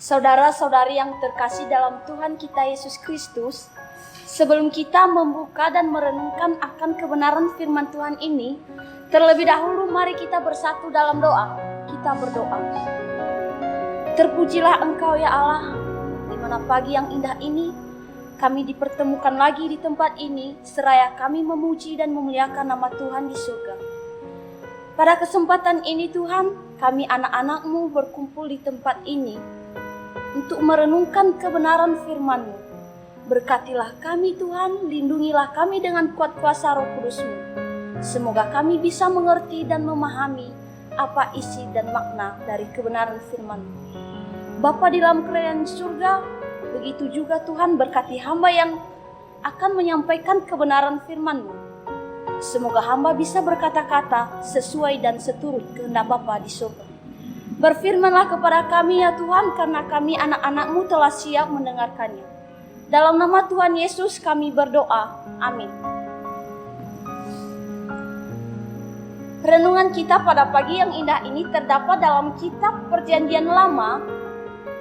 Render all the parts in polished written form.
Saudara-saudari yang terkasih dalam Tuhan kita Yesus Kristus, sebelum kita membuka dan merenungkan akan kebenaran firman Tuhan ini, terlebih dahulu mari kita bersatu dalam doa. Kita berdoa. Terpujilah Engkau ya Allah, di mana pagi yang indah ini kami dipertemukan lagi di tempat ini, seraya kami memuji dan memuliakan nama Tuhan di surga. Pada kesempatan ini Tuhan, kami anak-anak-Mu berkumpul di tempat ini untuk merenungkan kebenaran firman-Mu. Berkatilah kami Tuhan, lindungilah kami dengan kuat kuasa Roh Kudus-Mu. Semoga kami bisa mengerti dan memahami apa isi dan makna dari kebenaran firman-Mu. Bapa di dalam kerajaan surga, begitu juga Tuhan berkati hamba yang akan menyampaikan kebenaran firman-Mu. Semoga hamba bisa berkata-kata sesuai dan seturut kehendak Bapa di surga. Berfirmanlah kepada kami ya Tuhan, karena kami anak-anak-Mu telah siap mendengarkannya. Dalam nama Tuhan Yesus kami berdoa. Amin. Renungan kita pada pagi yang indah ini terdapat dalam kitab Perjanjian Lama,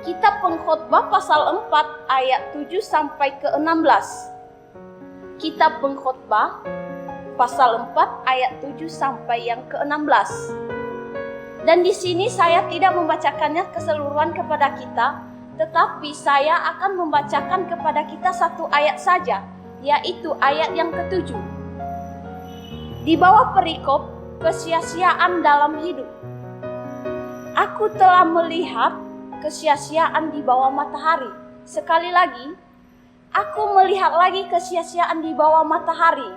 kitab Pengkhotbah pasal 4 ayat 7 sampai ke 16. Kitab Pengkhotbah pasal 4 ayat 7 sampai yang ke 16. Dan di sini saya tidak membacakannya keseluruhan kepada kita, tetapi saya akan membacakan kepada kita satu ayat saja, yaitu ayat yang ke-7. Di bawah perikop kesia-siaan dalam hidup. Aku telah melihat kesia-siaan di bawah matahari. Sekali lagi, aku melihat lagi kesia-siaan di bawah matahari.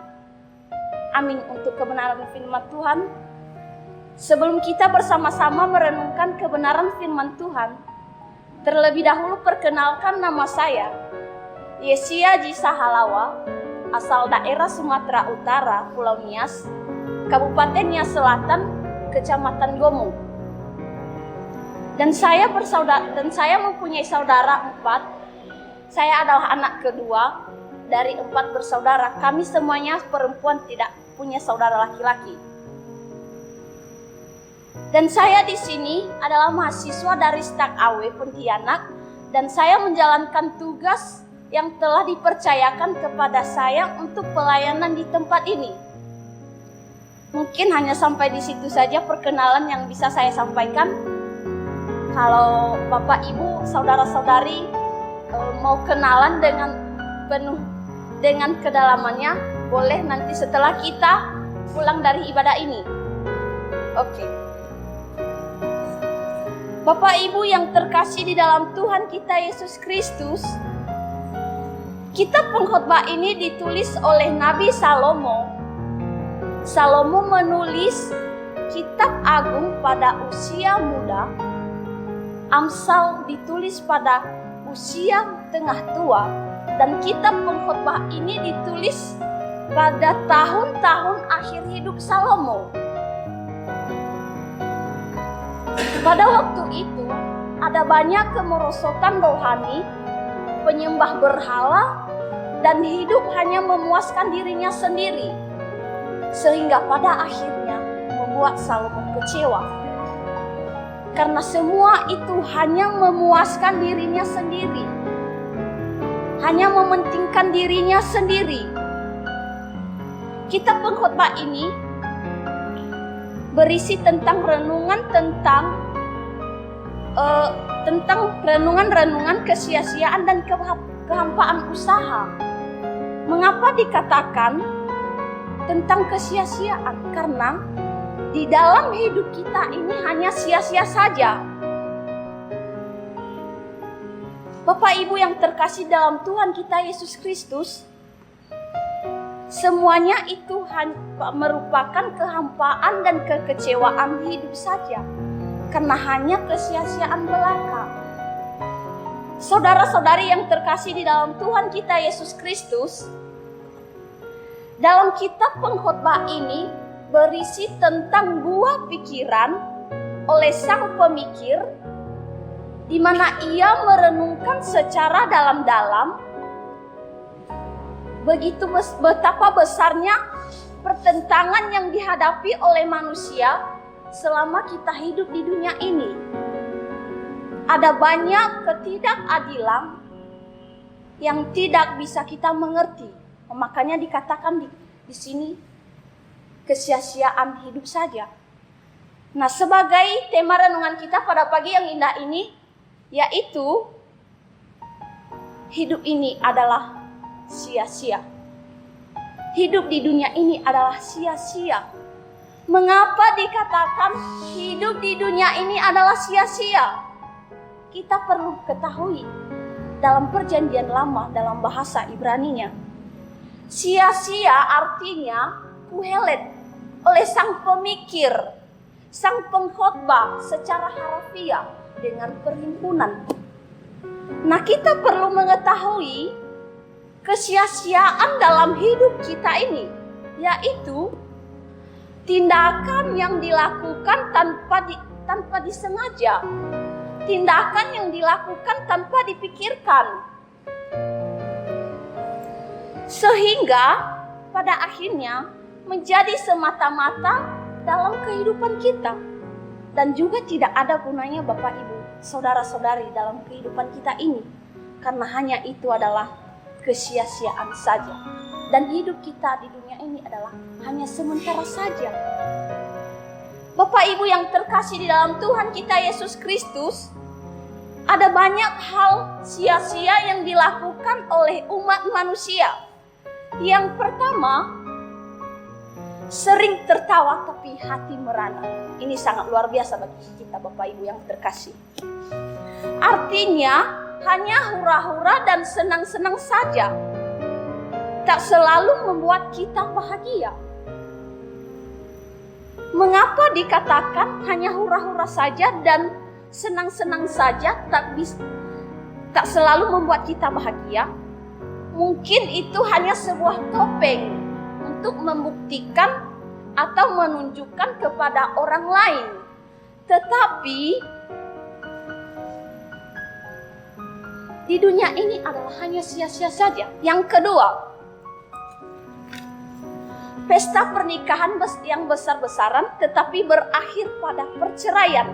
Amin untuk kebenaran firman Tuhan. Sebelum kita bersama-sama merenungkan kebenaran firman Tuhan, terlebih dahulu perkenalkan nama saya, Yesia Jisa Halawa, asal daerah Sumatera Utara, Pulau Nias, Kabupaten Nias Selatan, Kecamatan Gomo. Dan saya mempunyai saudara 4. Saya adalah anak kedua dari 4 bersaudara. Kami semuanya perempuan, tidak punya saudara laki-laki. Dan saya di sini adalah mahasiswa dari Stak Awe Pontianak, dan saya menjalankan tugas yang telah dipercayakan kepada saya untuk pelayanan di tempat ini. Mungkin hanya sampai di situ saja perkenalan yang bisa saya sampaikan. Kalau Bapak Ibu, saudara-saudari mau kenalan dengan penuh dengan kedalamannya, boleh nanti setelah kita pulang dari ibadah ini. Oke. Bapak Ibu yang terkasih di dalam Tuhan kita Yesus Kristus, kitab Pengkhotbah ini ditulis oleh Nabi Salomo. Salomo menulis kitab agung pada usia muda, Amsal ditulis pada usia tengah tua, dan kitab Pengkhotbah ini ditulis pada tahun-tahun akhir hidup Salomo. Pada waktu itu, ada banyak kemerosotan rohani, penyembah berhala, dan hidup hanya memuaskan dirinya sendiri. Sehingga pada akhirnya membuat Salomo kecewa. Karena semua itu hanya memuaskan dirinya sendiri. Hanya mementingkan dirinya sendiri. Kitab Pengkhotbah ini berisi tentang renungan tentang renungan kesia-siaan dan kehampaan usaha. Mengapa dikatakan tentang kesia-siaan? Karena di dalam hidup kita ini hanya sia-sia saja. Bapak Ibu yang terkasih dalam Tuhan kita Yesus Kristus, semuanya itu merupakan kehampaan dan kekecewaan hidup saja, karena hanya kesia-siaan belaka. Saudara-saudari yang terkasih di dalam Tuhan kita Yesus Kristus, dalam kitab Pengkhotbah ini berisi tentang buah pikiran oleh sang pemikir, di mana ia merenungkan secara dalam-dalam betapa besarnya pertentangan yang dihadapi oleh manusia selama kita hidup di dunia ini. ada banyak ketidakadilan yang tidak bisa kita mengerti. Makanya dikatakan di sini kesia-siaan hidup saja. Nah, sebagai tema renungan kita pada pagi yang indah ini, yaitu hidup ini adalah sia-sia. Hidup di dunia ini adalah sia-sia. Mengapa dikatakan hidup di dunia ini adalah sia-sia? Kita perlu ketahui dalam perjanjian lama, dalam bahasa Ibraninya, sia-sia artinya kuhelet oleh sang pemikir, sang pengkhotbah secara harfiah dengan perhimpunan. Nah, kita perlu mengetahui kesia-siaan dalam hidup kita ini, yaitu tindakan yang dilakukan tanpa disengaja, tindakan yang dilakukan tanpa dipikirkan, sehingga pada akhirnya menjadi semata-mata dalam kehidupan kita, dan juga tidak ada gunanya Bapak Ibu, saudara-saudari, dalam kehidupan kita ini, karena hanya itu adalah kesia-siaan saja. Dan hidup kita di dunia ini adalah hanya sementara saja. Bapak Ibu yang terkasih di dalam Tuhan kita Yesus Kristus, ada banyak hal sia-sia yang dilakukan oleh umat manusia. Yang pertama, sering tertawa tapi hati merana. Ini sangat luar biasa bagi kita Bapak Ibu yang terkasih. Artinya hanya hura-hura dan senang-senang saja, tak selalu membuat kita bahagia. Mengapa dikatakan hanya hura-hura saja dan senang-senang saja, tak selalu membuat kita bahagia? Mungkin itu hanya sebuah topeng untuk membuktikan atau menunjukkan kepada orang lain. Tetapi di dunia ini adalah hanya sia-sia saja. Yang kedua, pesta pernikahan yang besar-besaran tetapi berakhir pada perceraian.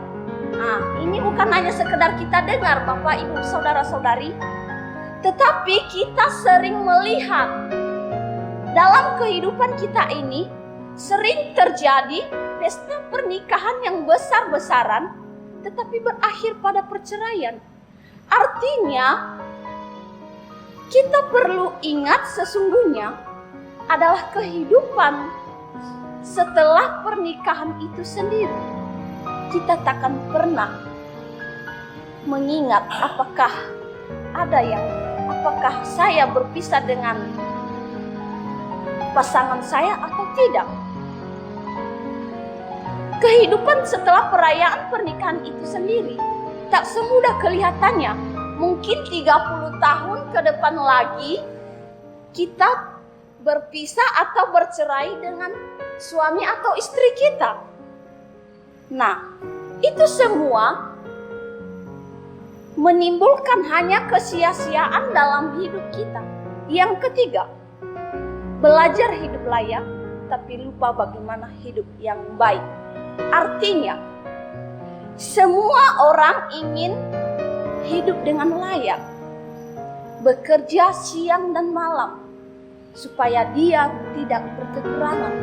Nah, ini bukan hanya sekedar kita dengar Bapak Ibu saudara-saudari, tetapi kita sering melihat dalam kehidupan kita ini sering terjadi pesta pernikahan yang besar-besaran tetapi berakhir pada perceraian. Artinya kita perlu ingat sesungguhnya adalah kehidupan setelah pernikahan itu sendiri. Kita takkan pernah mengingat apakah saya berpisah dengan pasangan saya atau tidak. Kehidupan setelah perayaan pernikahan itu sendiri tak semudah kelihatannya. Mungkin 30 tahun ke depan lagi kita berpisah atau bercerai dengan suami atau istri kita. Nah, itu semua menimbulkan hanya kesia-siaan dalam hidup kita. Yang ketiga, belajar hidup layak tapi lupa bagaimana hidup yang baik. Artinya, semua orang ingin hidup dengan layak, bekerja siang dan malam supaya dia tidak berkekurangan.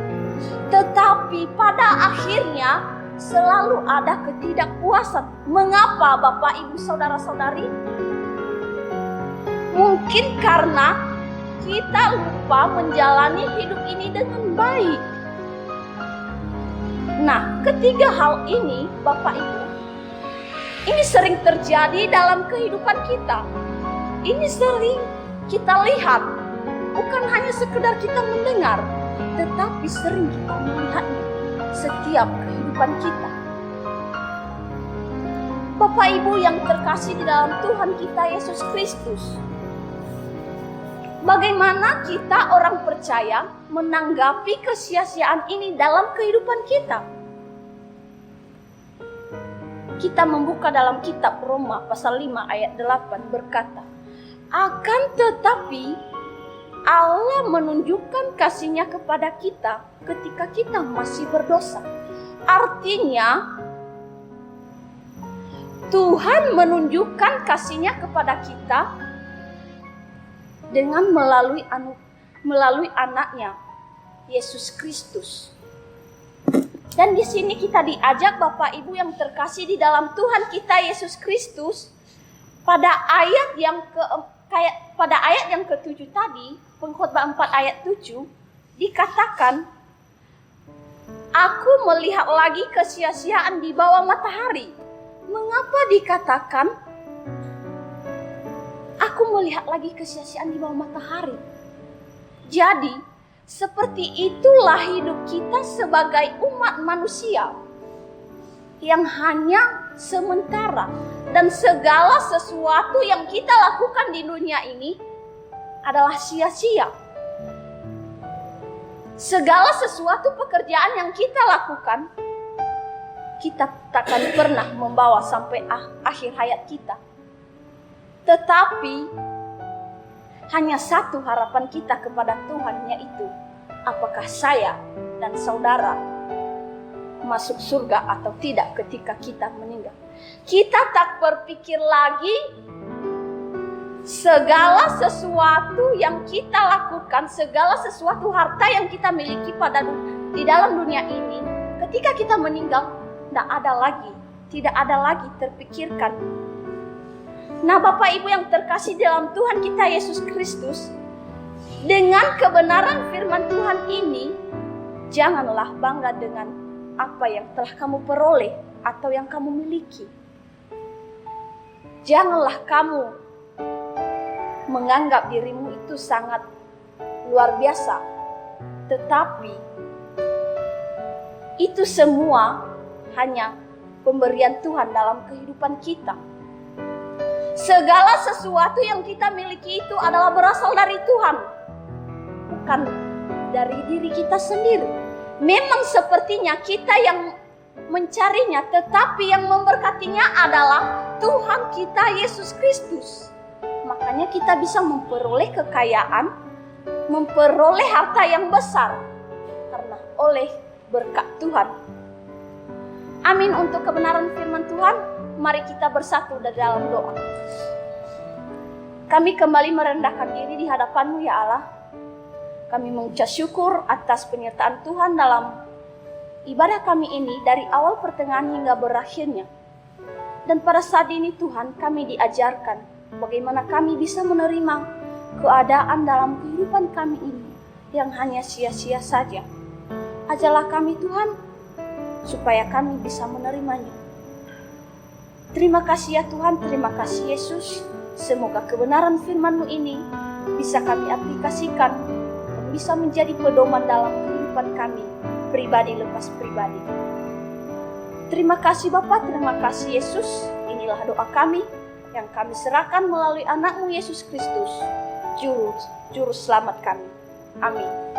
Tetapi pada akhirnya selalu ada ketidakpuasan. Mengapa Bapak Ibu saudara-saudari? Mungkin karena kita lupa menjalani hidup ini dengan baik. Nah, ketiga hal ini Bapak Ibu, ini sering terjadi dalam kehidupan kita. Ini sering kita lihat, bukan hanya sekedar kita mendengar, tetapi sering kita melihatnya setiap kehidupan kita. Bapak Ibu yang terkasih di dalam Tuhan kita Yesus Kristus, bagaimana kita orang percaya menanggapi kesia-siaan ini dalam kehidupan kita? Kita membuka dalam kitab Roma pasal 5 ayat 8 berkata, akan tetapi Allah menunjukkan kasih-Nya kepada kita ketika kita masih berdosa. Artinya, Tuhan menunjukkan kasih-Nya kepada kita dengan melalui anaknya, Yesus Kristus. Dan di sini kita diajak Bapak Ibu yang terkasih di dalam Tuhan kita Yesus Kristus, pada ayat yang ke-7 tadi, Pengkhotbah 4 ayat 7, dikatakan, aku melihat lagi kesia-siaan di bawah matahari. Mengapa dikatakan aku melihat lagi kesia-siaan di bawah matahari? Jadi, seperti itulah hidup kita sebagai umat manusia yang hanya sementara, dan segala sesuatu yang kita lakukan di dunia ini adalah sia-sia. Segala sesuatu pekerjaan yang kita lakukan, kita takkan pernah membawa sampai akhir hayat kita. Tetapi hanya satu harapan kita kepada Tuhan, yaitu apakah saya dan saudara masuk surga atau tidak ketika kita meninggal. Kita tak berpikir lagi segala sesuatu yang kita lakukan, segala sesuatu harta yang kita miliki di dalam dunia ini, ketika kita meninggal, tidak ada lagi terpikirkan. Nah, Bapak Ibu yang terkasih dalam Tuhan kita Yesus Kristus, dengan kebenaran firman Tuhan ini, janganlah bangga dengan apa yang telah kamu peroleh atau yang kamu miliki. Janganlah kamu menganggap dirimu itu sangat luar biasa, tetapi itu semua hanya pemberian Tuhan dalam kehidupan kita. Segala sesuatu yang kita miliki itu adalah berasal dari Tuhan, bukan dari diri kita sendiri. Memang sepertinya kita yang mencarinya, tetapi yang memberkatinya adalah Tuhan kita Yesus Kristus. Makanya kita bisa memperoleh kekayaan, memperoleh harta yang besar karena oleh berkat Tuhan. Amin. Untuk kebenaran firman Tuhan, mari kita bersatu dalam doa. Kami kembali merendahkan diri di hadapan-Mu ya Allah. Kami mengucap syukur atas penyertaan Tuhan dalam ibadah kami ini dari awal pertengahan hingga berakhirnya. Dan pada saat ini Tuhan, kami diajarkan bagaimana kami bisa menerima keadaan dalam kehidupan kami ini yang hanya sia-sia saja. Ajarlah kami Tuhan, supaya kami bisa menerimanya. Terima kasih ya Tuhan, terima kasih Yesus. Semoga kebenaran firman-Mu ini bisa kami aplikasikan dan bisa menjadi pedoman dalam kehidupan kami, pribadi lepas pribadi. Terima kasih Bapa, terima kasih Yesus. Inilah doa kami yang kami serahkan melalui anak-Mu Yesus Kristus, Juru Selamat kami. Amin.